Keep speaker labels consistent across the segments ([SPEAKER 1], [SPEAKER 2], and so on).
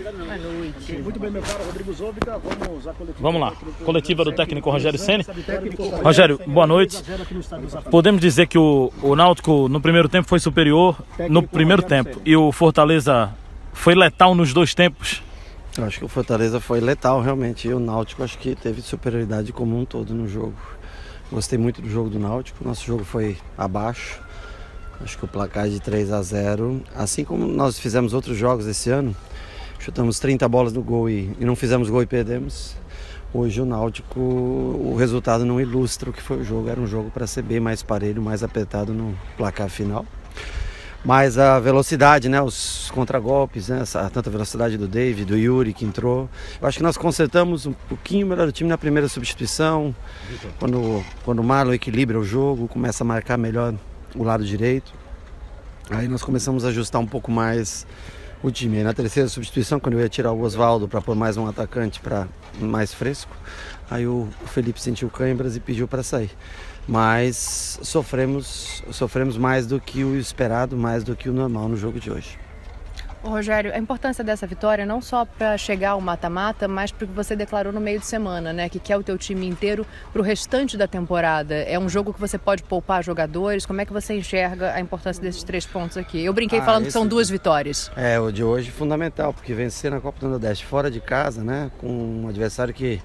[SPEAKER 1] Boa noite.
[SPEAKER 2] Muito bem, meu caro Rodrigo Zóbita, vamos à coletiva.
[SPEAKER 3] Vamos lá, coletiva do técnico Rogério Ceni. Rogério, boa noite. Podemos dizer que o Náutico no primeiro tempo foi superior no primeiro tempo e o Fortaleza foi letal nos dois tempos?
[SPEAKER 4] Eu acho que o Fortaleza foi letal realmente e o Náutico acho que teve superioridade como um todo no jogo. Gostei muito do jogo do Náutico, nosso jogo foi abaixo. Acho que o placar de 3-0, assim como nós fizemos outros jogos esse ano, chutamos 30 bolas no gol e não fizemos gol e perdemos. Hoje o Náutico, o resultado não ilustra o que foi o jogo. Era um jogo para ser bem mais parelho, mais apertado no placar final. Mas a velocidade, né, os contragolpes, né, tanta velocidade do David, do Yuri que entrou. Eu acho que nós consertamos um pouquinho melhor o time na primeira substituição. Quando o Marlon equilibra o jogo, começa a marcar melhor o lado direito. Aí nós começamos a ajustar um pouco mais o time. Aí na terceira substituição, quando eu ia tirar o Osvaldo para pôr mais um atacante para mais fresco, aí o Felipe sentiu câimbras e pediu para sair. Mas sofremos mais do que o esperado, mais do que o normal no jogo de hoje.
[SPEAKER 1] Ô, Rogério, a importância dessa vitória não só para chegar ao mata-mata, mas para o que você declarou no meio de semana, né? Que quer o teu time inteiro para o restante da temporada. É um jogo que você pode poupar jogadores. Como é que você enxerga a importância desses 3 pontos aqui? Eu brinquei falando que são 2 vitórias.
[SPEAKER 4] O de hoje é fundamental, porque vencer na Copa do Nordeste fora de casa, né? Com um adversário que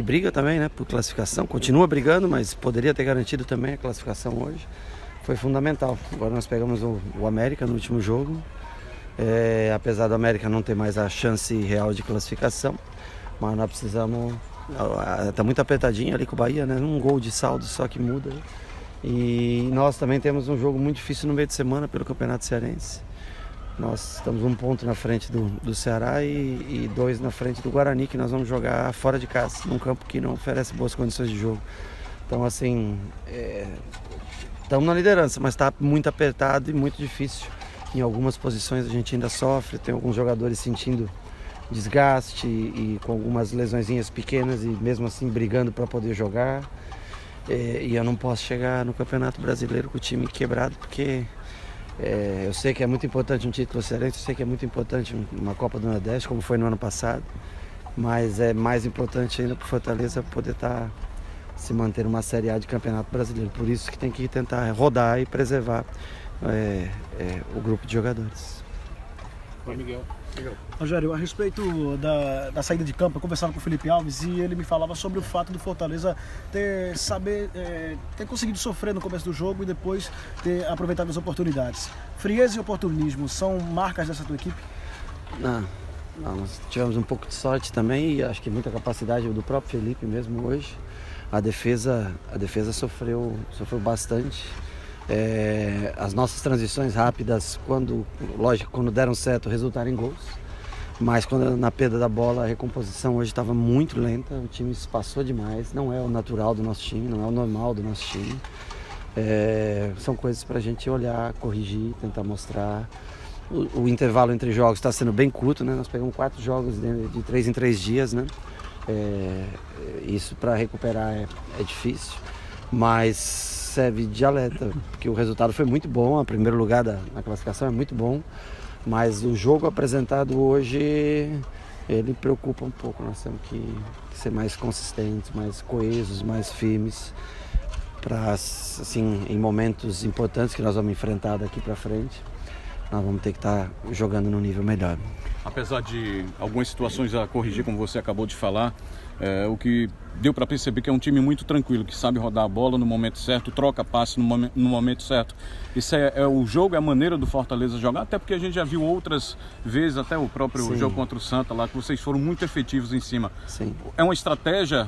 [SPEAKER 4] briga também, né? Por classificação, continua brigando, mas poderia ter garantido também a classificação hoje. Foi fundamental. Agora nós pegamos o América no último jogo. Apesar do América não ter mais a chance real de classificação, mas nós precisamos, está muito apertadinho ali com o Bahia, né? Um gol de saldo só que muda. E nós também temos um jogo muito difícil no meio de semana pelo Campeonato Cearense. Nós estamos 1 ponto na frente do Ceará e 2 na frente do Guarani, que nós vamos jogar fora de casa, num campo que não oferece boas condições de jogo. Então assim, estamos na liderança, mas está muito apertado e muito difícil. Em algumas posições a gente ainda sofre, tem alguns jogadores sentindo desgaste e com algumas lesõezinhas pequenas e mesmo assim brigando para poder jogar. E eu não posso chegar no Campeonato Brasileiro com o time quebrado, porque eu sei que é muito importante um título cearense, eu sei que é muito importante uma Copa do Nordeste, como foi no ano passado, mas é mais importante ainda para o Fortaleza poder se manter numa Série A de Campeonato Brasileiro. Por isso que tem que tentar rodar e preservar o grupo de jogadores.
[SPEAKER 2] Miguel. Rogério, a respeito da saída de campo, eu conversava com o Felipe Alves e ele me falava sobre o fato do Fortaleza ter conseguido sofrer no começo do jogo e depois ter aproveitado as oportunidades. Frieza e oportunismo são marcas dessa tua equipe?
[SPEAKER 4] Não, nós tivemos um pouco de sorte também e acho que muita capacidade do próprio Felipe mesmo hoje. A defesa sofreu bastante. As nossas transições rápidas, quando deram certo, resultaram em gols. Mas quando na perda da bola, a recomposição hoje estava muito lenta, o time se passou demais, não é o natural do nosso time, não é o normal do nosso time. São coisas para a gente olhar, corrigir, tentar mostrar. O intervalo entre jogos está sendo bem curto, né? Nós pegamos 4 jogos de 3 em 3 dias, né? Isso para recuperar é difícil, mas serve de alerta, porque o resultado foi muito bom, o primeiro lugar na classificação é muito bom, mas o jogo apresentado hoje, ele preocupa um pouco. Nós temos que ser mais consistentes, mais coesos, mais firmes, para, assim, em momentos importantes que nós vamos enfrentar daqui para frente, nós vamos ter que estar jogando num nível melhor.
[SPEAKER 5] Apesar de algumas situações a corrigir, como você acabou de falar, o que deu para perceber que é um time muito tranquilo, que sabe rodar a bola no momento certo, troca passe no momento certo. Isso é o jogo, é a maneira do Fortaleza jogar, até porque a gente já viu outras vezes, até o próprio jogo contra o Santa lá, que vocês foram muito efetivos em cima.
[SPEAKER 4] Sim.
[SPEAKER 5] É uma estratégia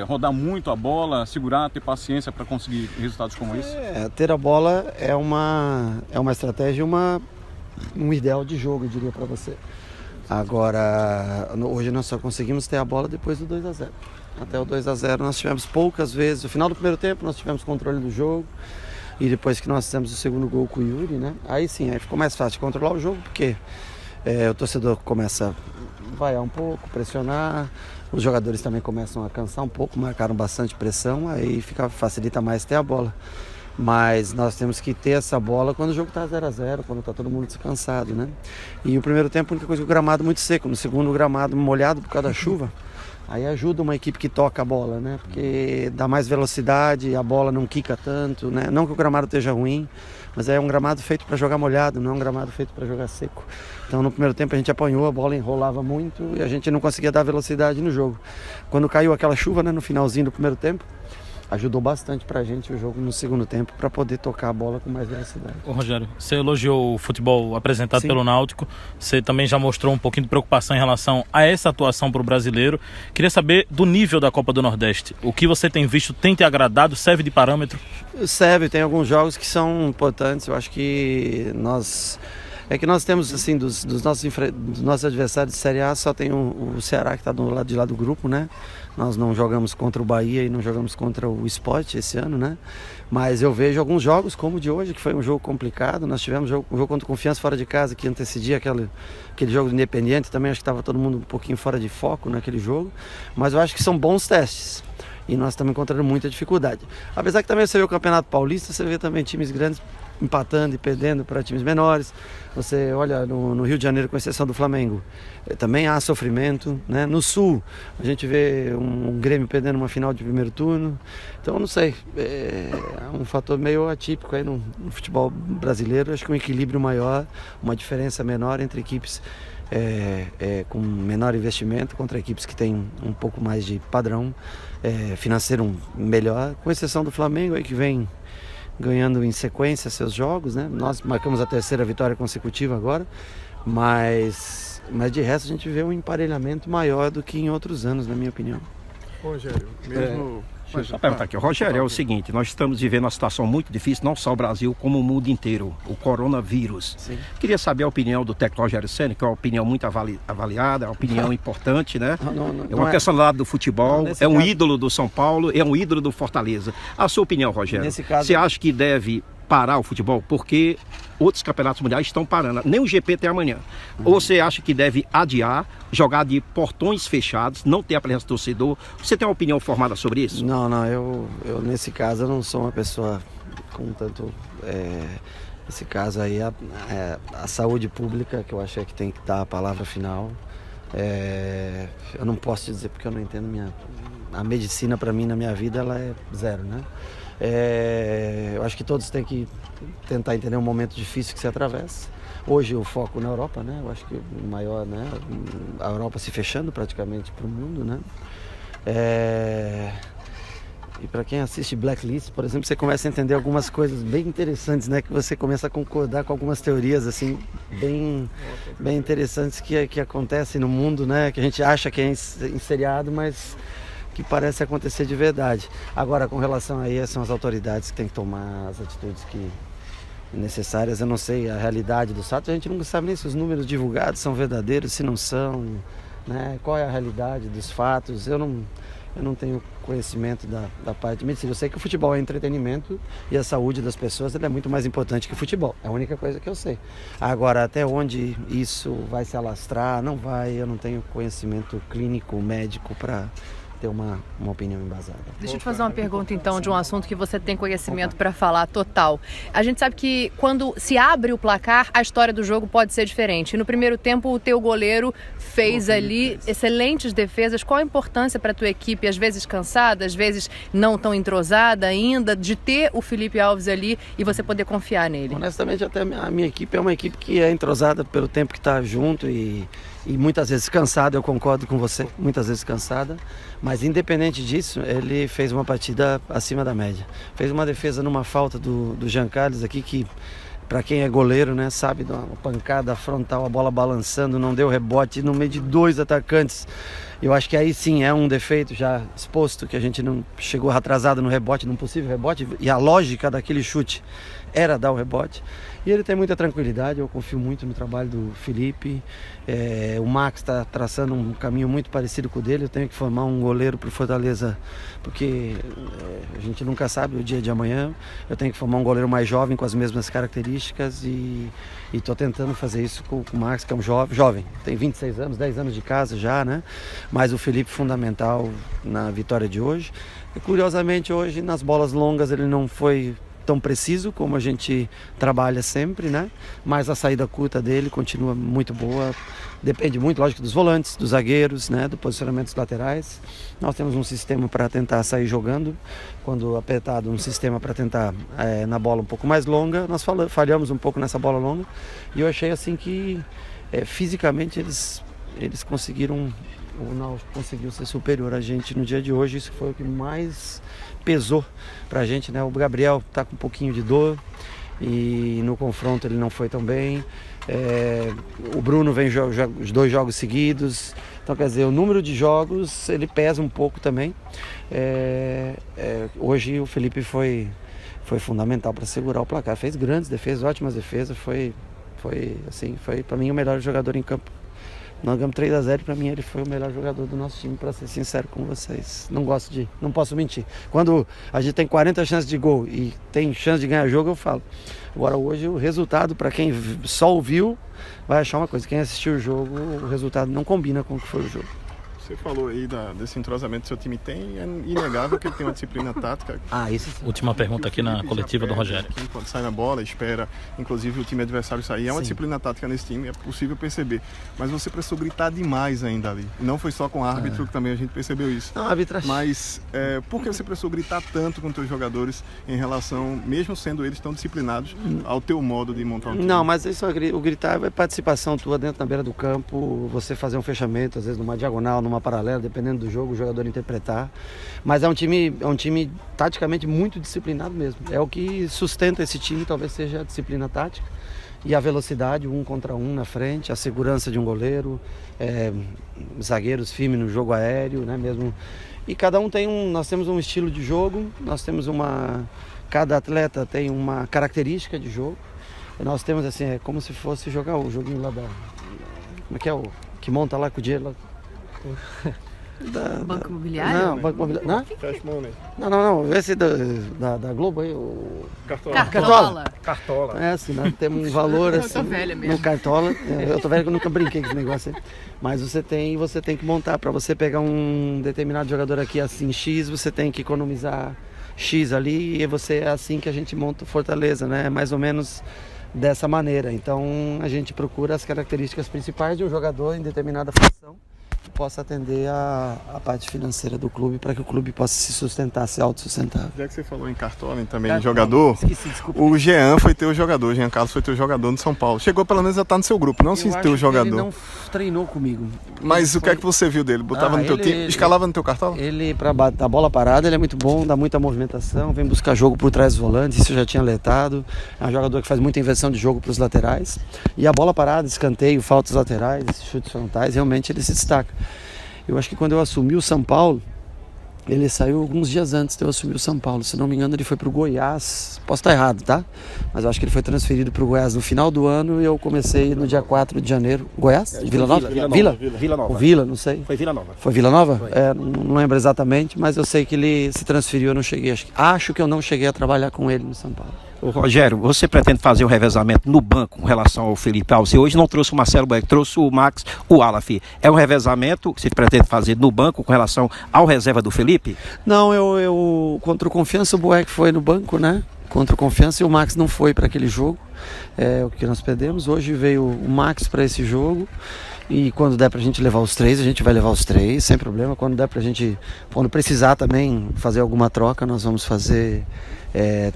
[SPEAKER 5] rodar muito a bola, segurar, ter paciência para conseguir resultados como esse?
[SPEAKER 4] Ter a bola é uma estratégia, um ideal de jogo, eu diria para você. Agora, hoje nós só conseguimos ter a bola depois do 2-0. Até o 2-0 nós tivemos poucas vezes. No final do primeiro tempo nós tivemos controle do jogo. E depois que nós fizemos o segundo gol com o Yuri, né? Aí sim, aí ficou mais fácil de controlar o jogo, porque o torcedor começa a vaiar um pouco, pressionar. Os jogadores também começam a cansar um pouco, marcaram bastante pressão, aí facilita mais ter a bola. Mas nós temos que ter essa bola quando o jogo está 0-0, quando está todo mundo descansado, né? E o primeiro tempo, a única coisa, o gramado muito seco. No segundo, o gramado molhado por causa da chuva. Aí ajuda uma equipe que toca a bola, né? Porque dá mais velocidade, a bola não quica tanto, né? Não que o gramado esteja ruim, mas é um gramado feito para jogar molhado, não é um gramado feito para jogar seco. Então no primeiro tempo a gente apanhou, a bola enrolava muito e a gente não conseguia dar velocidade no jogo. Quando caiu aquela chuva, né, no finalzinho do primeiro tempo, ajudou bastante pra gente o jogo no segundo tempo para poder tocar a bola com mais velocidade.
[SPEAKER 3] Ô Rogério, você elogiou o futebol apresentado
[SPEAKER 4] Sim.
[SPEAKER 3] pelo Náutico, você também já mostrou um pouquinho de preocupação em relação a essa atuação para o brasileiro. Queria saber do nível da Copa do Nordeste. O que você tem visto tem te agradado? Serve de parâmetro?
[SPEAKER 4] Serve, tem alguns jogos que são importantes. Eu acho que nós temos, assim, dos nossos adversários de Série A, só tem o Ceará que está do lado de lá do grupo, né? Nós não jogamos contra o Bahia e não jogamos contra o Sport esse ano, né? Mas eu vejo alguns jogos, como o de hoje, que foi um jogo complicado. Nós tivemos um jogo contra o Confiança fora de casa, que antecedia aquele jogo do Independiente. Também acho que estava todo mundo um pouquinho fora de foco naquele jogo. Mas eu acho que são bons testes. E nós estamos encontrando muita dificuldade. Apesar que também você vê o Campeonato Paulista, você vê também times grandes empatando e perdendo para times menores. Você olha no Rio de Janeiro, com exceção do Flamengo, também há sofrimento, né? No Sul, a gente vê um Grêmio perdendo uma final de primeiro turno. Então, não sei, é um fator meio atípico aí no futebol brasileiro. Acho que um equilíbrio maior, uma diferença menor entre equipes com menor investimento contra equipes que têm um pouco mais de padrão financeiro melhor, com exceção do Flamengo aí, que vem ganhando em sequência seus jogos, né? Nós marcamos a terceira vitória consecutiva agora, mas de resto a gente vê um emparelhamento maior do que em outros anos, na minha opinião.
[SPEAKER 6] Rogério, mesmo... Deixa eu só perguntar aqui. Rogério, é o seguinte, nós estamos vivendo uma situação muito difícil, não só o Brasil, como o mundo inteiro, o coronavírus.
[SPEAKER 4] Sim.
[SPEAKER 6] Queria saber a opinião do técnico Rogério Ceni, que é uma opinião muito avaliada, é uma opinião importante, né? É uma personalidade do futebol, é um ídolo do São Paulo, é um ídolo do Fortaleza. A sua opinião, Rogério,
[SPEAKER 4] Nesse caso,
[SPEAKER 6] você acha que deve parar o futebol? Porque outros campeonatos mundiais estão parando, nem o GP tem amanhã. Ou você acha que deve adiar, jogar de portões fechados, não ter a presença do torcedor? Você tem uma opinião formada sobre isso?
[SPEAKER 4] Não, eu nesse caso eu não sou uma pessoa com tanto... Nesse caso aí a saúde pública, que eu acho que tem que dar a palavra final. Eu não posso te dizer porque eu não entendo a medicina para mim na minha vida ela é zero, né? Eu acho que todos têm que tentar entender um momento difícil que se atravessa. Hoje o foco na Europa, né? Eu acho que o maior, né? A Europa se fechando praticamente para o mundo, né? E para quem assiste Blacklist, por exemplo, você começa a entender algumas coisas bem interessantes, né? Que você começa a concordar com algumas teorias assim bem interessantes que acontecem no mundo, né? Que a gente acha que é enseriado, mas que parece acontecer de verdade. Agora, com relação a isso, são as autoridades que têm que tomar as atitudes necessárias. Eu não sei a realidade dos fatos, a gente nunca sabe nem se os números divulgados são verdadeiros, se não são, né? Qual é a realidade dos fatos. Eu não tenho conhecimento da parte de medicina. Eu sei que o futebol é entretenimento e a saúde das pessoas é muito mais importante que o futebol. É a única coisa que eu sei. Agora, até onde isso vai se alastrar, não vai. Eu não tenho conhecimento clínico, médico para ter uma opinião embasada.
[SPEAKER 1] Deixa eu te fazer uma pergunta então de um assunto que você tem conhecimento para falar total. A gente sabe que quando se abre o placar, a história do jogo pode ser diferente. No primeiro tempo, o teu goleiro fez ali excelentes defesas. Qual a importância para a tua equipe, às vezes cansada, às vezes não tão entrosada ainda, de ter o Felipe Alves ali e você poder confiar nele?
[SPEAKER 4] Honestamente, até a minha equipe é uma equipe que é entrosada pelo tempo que está junto e muitas vezes cansada, eu concordo com você, muitas vezes cansada, mas independente disso, ele fez uma partida acima da média. Fez uma defesa numa falta do Jean Carlos aqui, que para quem é goleiro, né, sabe, de uma pancada frontal, a bola balançando, não deu rebote no meio de dois atacantes. Eu acho que aí sim é um defeito já exposto, que a gente não chegou atrasado no rebote, num possível rebote, e a lógica daquele chute era dar o rebote. E ele tem muita tranquilidade, eu confio muito no trabalho do Felipe. O Max está traçando um caminho muito parecido com o dele. Eu tenho que formar um goleiro para o Fortaleza, porque a gente nunca sabe o dia de amanhã. Eu tenho que formar um goleiro mais jovem, com as mesmas características, e estou tentando fazer isso com o Max, que é um jovem, tem 26 anos, 10 anos de casa já, né? Mas o Felipe fundamental na vitória de hoje. E, curiosamente, hoje nas bolas longas ele não foi tão preciso como a gente trabalha sempre, né? Mas a saída curta dele continua muito boa. Depende muito, lógico, dos volantes, dos zagueiros, né? Do posicionamento dos laterais. Nós temos um sistema para tentar sair jogando, quando apertado, um sistema para tentar na bola um pouco mais longa. Nós falhamos um pouco nessa bola longa e eu achei assim que fisicamente eles conseguiram, o Náutico conseguiu ser superior a gente no dia de hoje. Isso foi o que mais pesou pra gente, né? O Gabriel tá com um pouquinho de dor e no confronto ele não foi tão bem. O Bruno vem os 2 jogos seguidos, então quer dizer, o número de jogos ele pesa um pouco também. Hoje o Felipe foi fundamental para segurar o placar, fez grandes defesas, ótimas defesas, foi para mim o melhor jogador em campo. Nós ganhamos 3-0 e para mim ele foi o melhor jogador do nosso time, para ser sincero com vocês. Não posso mentir. Quando a gente tem 40 chances de gol e tem chance de ganhar jogo, eu falo. Agora hoje o resultado, para quem só ouviu, vai achar uma coisa. Quem assistiu o jogo, o resultado não combina com o que foi o jogo.
[SPEAKER 7] Você falou aí desse entrosamento que seu time tem, é inegável que ele tem uma disciplina tática.
[SPEAKER 4] Isso sim.
[SPEAKER 3] Última pergunta aqui na coletiva do Rogério.
[SPEAKER 7] Quando sai na bola, espera, inclusive o time adversário sair. É uma disciplina tática nesse time, é possível perceber. Mas você precisou gritar demais ainda ali. Não foi só com o árbitro que também a gente percebeu isso.
[SPEAKER 4] Não, arbitragem.
[SPEAKER 7] Mas por que você precisou gritar tanto com os seus jogadores em relação, mesmo sendo eles tão disciplinados, ao teu modo de montar um time?
[SPEAKER 4] Não, mas isso, o gritar é participação tua dentro da beira do campo, você fazer um fechamento, às vezes numa diagonal, numa paralela, dependendo do jogo, o jogador interpretar. Mas é um time taticamente muito disciplinado mesmo. É o que sustenta esse time, talvez seja a disciplina tática e a velocidade, 1 contra 1 na frente, a segurança de um goleiro, zagueiros firmes no jogo aéreo, né, mesmo. E cada um nós temos um estilo de jogo, cada atleta tem uma característica de jogo. E nós temos assim, é como se fosse jogar o joguinho lá como é que é que monta lá com o dinheiro lá.
[SPEAKER 1] Banco Imobiliário?
[SPEAKER 4] Não, Banco Imobiliário. Não?
[SPEAKER 7] Cash Money.
[SPEAKER 4] Não. Esse da Globo aí, o...
[SPEAKER 1] Cartola.
[SPEAKER 4] É assim, nós temos um valor assim.
[SPEAKER 1] Eu tô velha mesmo.
[SPEAKER 4] No Cartola. Eu tô velha que eu nunca brinquei com esse negócio aí. Mas você tem que montar. Para você pegar um determinado jogador aqui assim, X, você tem que economizar X ali. E é assim que a gente monta o Fortaleza, né? Mais ou menos dessa maneira. Então a gente procura as características principais de um jogador em determinada função, possa atender a parte financeira do clube para que o clube possa se sustentar, se autossustentável.
[SPEAKER 7] Já que você falou em Cartola e também em jogador,
[SPEAKER 4] esqueci, desculpa.
[SPEAKER 7] O Jean foi teu jogador, Jean Carlos foi teu jogador no São Paulo. Chegou pelo menos a estar no seu grupo, não se teu jogador.
[SPEAKER 4] Ele não treinou comigo.
[SPEAKER 7] Mas o que é que você viu dele? Botava no teu time, escalava no teu Cartola?
[SPEAKER 4] Ele, para a bola parada, ele é muito bom, dá muita movimentação, vem buscar jogo por trás dos volantes, isso eu já tinha alertado. É um jogador que faz muita inversão de jogo para os laterais. E a bola parada, escanteio, faltas laterais, chutes frontais, realmente ele se destaca. Eu acho que quando eu assumi o São Paulo, ele saiu alguns dias antes de eu assumir o São Paulo. Se não me engano, ele foi para o Goiás. Posso estar errado, tá? Mas eu acho que ele foi transferido para o Goiás no final do ano e eu comecei no dia 4 de janeiro. Goiás? Vila Nova?
[SPEAKER 6] Vila Nova.
[SPEAKER 4] O Vila, não sei.
[SPEAKER 6] Foi Vila Nova.
[SPEAKER 4] Foi Vila Nova?
[SPEAKER 6] Foi.
[SPEAKER 4] Não lembro exatamente, mas eu sei que ele se transferiu, eu não cheguei. Acho que eu não cheguei a trabalhar com ele no São Paulo.
[SPEAKER 6] Ô, Rogério, você pretende fazer um revezamento no banco com relação ao Felipe Alves? Você hoje não trouxe o Marcelo Boeck, trouxe o Max, o Aleph. É um revezamento que você pretende fazer no banco com relação ao reserva do Felipe?
[SPEAKER 4] Não, eu contra o Confiança o Boeck foi no banco, né? Contra o Confiança e o Max não foi para aquele jogo. O que nós perdemos. Hoje veio o Max para esse jogo. E quando der pra gente levar os 3, a gente vai levar os 3, sem problema. Quando der pra gente, quando precisar também fazer alguma troca, nós vamos fazer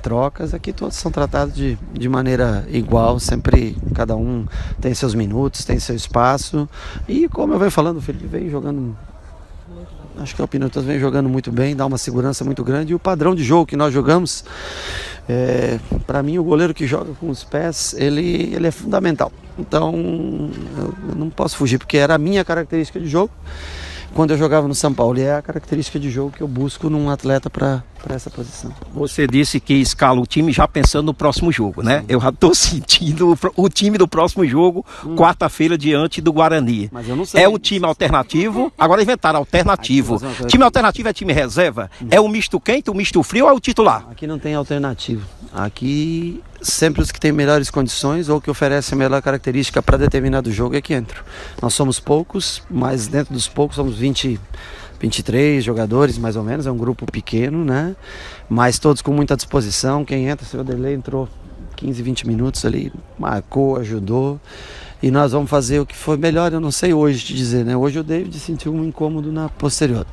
[SPEAKER 4] trocas. Aqui todos são tratados de maneira igual, sempre cada um tem seus minutos, tem seu espaço. E como eu venho falando, o Felipe vem jogando, acho que o Alpinatos vem jogando muito bem, dá uma segurança muito grande. E o padrão de jogo que nós jogamos, para mim o goleiro que joga com os pés, ele é fundamental. Então eu não posso fugir, porque era a minha característica de jogo quando eu jogava no São Paulo, e é a característica de jogo que eu busco num atleta para essa posição.
[SPEAKER 6] Você disse que escala o time já pensando no próximo jogo, né? Sim. Eu já estou sentindo o time do próximo jogo, quarta-feira, diante do Guarani.
[SPEAKER 4] Mas eu não sei.
[SPEAKER 6] É um time alternativo, agora inventaram alternativo. Time alternativo é time reserva? É o misto quente, o misto frio ou é o titular?
[SPEAKER 4] Aqui não tem alternativo. Aqui sempre os que têm melhores condições ou que oferecem a melhor característica para determinado jogo é que entram. Nós somos poucos, mas dentro dos poucos somos 23 jogadores, mais ou menos, é um grupo pequeno, né? Mas todos com muita disposição. Quem entra, o seu Derlei entrou 15, 20 minutos ali, marcou, ajudou. E nós vamos fazer o que foi melhor, eu não sei hoje te dizer, né? Hoje o David sentiu um incômodo na posterior.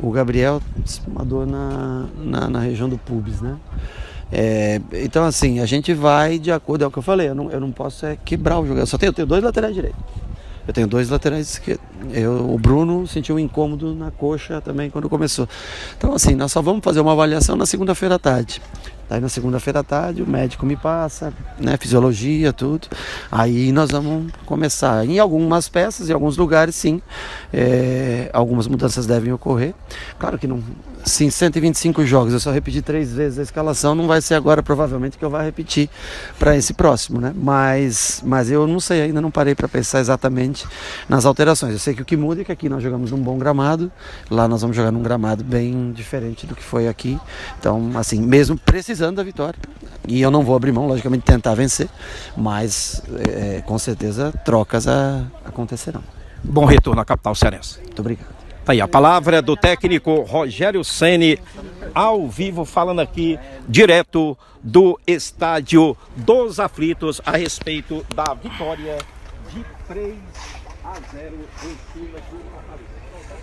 [SPEAKER 4] O Gabriel uma dor na região do pubis, né? Então assim, a gente vai de acordo, é o que eu falei, eu não posso quebrar o jogo. Eu tenho 2 laterais direitos. Eu tenho 2 laterais esquerdos. O Bruno sentiu um incômodo na coxa também quando começou. Então assim, nós só vamos fazer uma avaliação na segunda-feira à tarde. Daí na segunda-feira à tarde o médico me passa, né, fisiologia, tudo. Aí nós vamos começar. Em algumas peças, em alguns lugares, sim, algumas mudanças devem ocorrer. Claro que não, se em 125 jogos eu só repetir 3 vezes a escalação, não vai ser agora provavelmente que eu vá repetir para esse próximo, né? Mas eu não sei, ainda não parei para pensar exatamente nas alterações. Eu sei que o que muda é que aqui nós jogamos num bom gramado, lá nós vamos jogar num gramado bem diferente do que foi aqui. Então, assim, mesmo precisando da vitória, e eu não vou abrir mão, logicamente, de tentar vencer, mas com certeza trocas acontecerão.
[SPEAKER 6] Bom retorno à capital cearense.
[SPEAKER 4] Muito obrigado.
[SPEAKER 6] Tá aí a palavra do técnico Rogério Ceni, ao vivo, falando aqui direto do Estádio dos Aflitos a respeito da vitória de 3-0 em cima do Fortaleza.